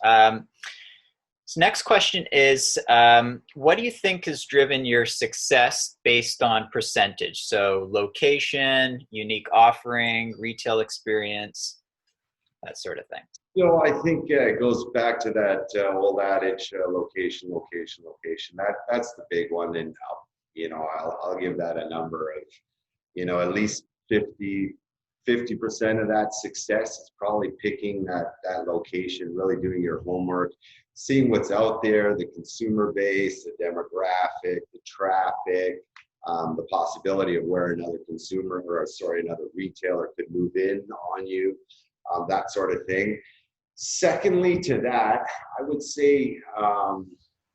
So next question is, what do you think has driven your success based on percentage? So location, unique offering, retail experience, that sort of thing. So I think it goes back to that old adage, location, location, location. That's the big one, and I'll give that a number of at least 50% of that success is probably picking that location, really doing your homework, seeing what's out there, the consumer base, the demographic, the traffic, the possibility of where another consumer another retailer could move in on you, that sort of thing. Secondly to that, I would say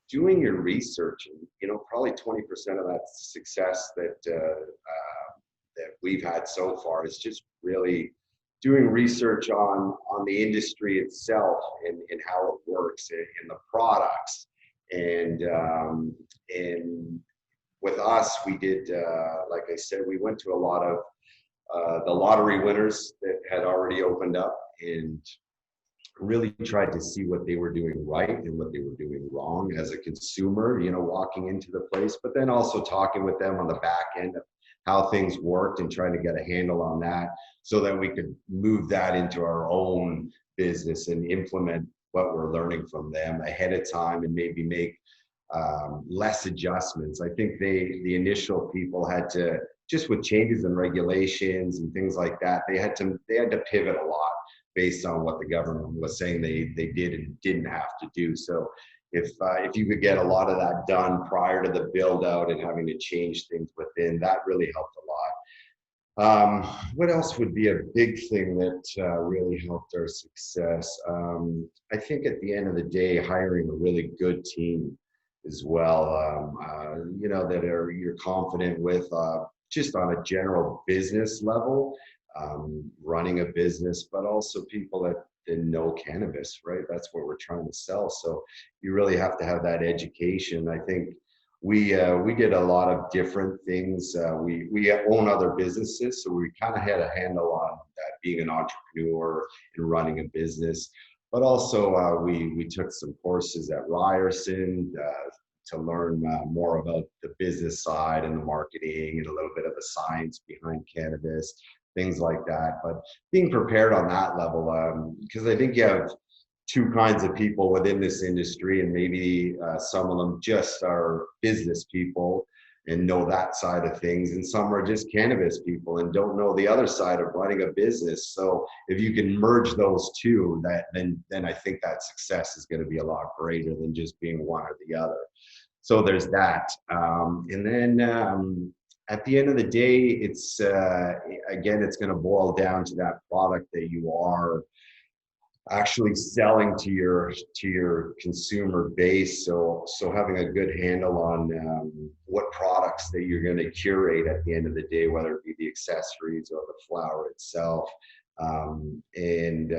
doing your research, and probably 20% of that success that we've had so far is just really doing research on the industry itself and how it works and the products. And with us, we did, like I said, we went to a lot of the lottery winners that had already opened up and really tried to see what they were doing right and what they were doing wrong as a consumer, walking into the place, but then also talking with them on the back end of how things worked and trying to get a handle on that so that we could move that into our own business and implement what we're learning from them ahead of time and maybe make less adjustments. I think the initial people had to, just with changes in regulations and things like that, they had to pivot a lot based on what the government was saying they did and didn't have to do. So if you could get a lot of that done prior to the build out and having to change things within, that really helped a lot. What else would be a big thing that really helped our success? I think at the end of the day, hiring a really good team as well, that you're confident with, just on a general business level, running a business, but also people that know cannabis, right? That's what we're trying to sell. So you really have to have that education. I think we did a lot of different things. We own other businesses, so we kind of had a handle on that, being an entrepreneur and running a business. But also we took some courses at Ryerson to learn more about the business side and the marketing and a little bit of the science behind cannabis, things like that. But being prepared on that level, because I think you have two kinds of people within this industry, and maybe some of them just are business people and know that side of things, and some are just cannabis people and don't know the other side of running a business. So if you can merge those two, then I think that success is going to be a lot greater than just being one or the other. So there's that. And then at the end of the day, it's again, it's going to boil down to that product that you are actually selling to your consumer base. So having a good handle on what products that you're going to curate at the end of the day, whether it be the accessories or the flower itself. And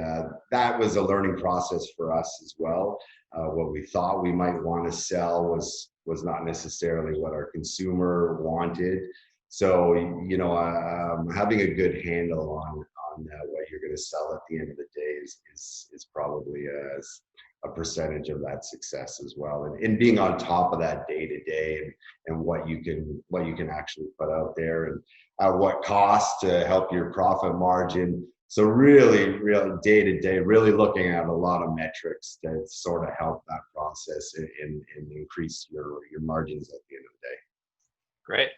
that was a learning process for us as well. What we thought we might want to sell was not necessarily what our consumer wanted. So, having a good handle on what you're going to sell at the end of the day is probably a percentage of that success as well. And being on top of that day to day and what you can actually put out there and at what cost to help your profit margin. So really day to day, really looking at a lot of metrics that sort of help that process and increase your margins at the end of the day. Great.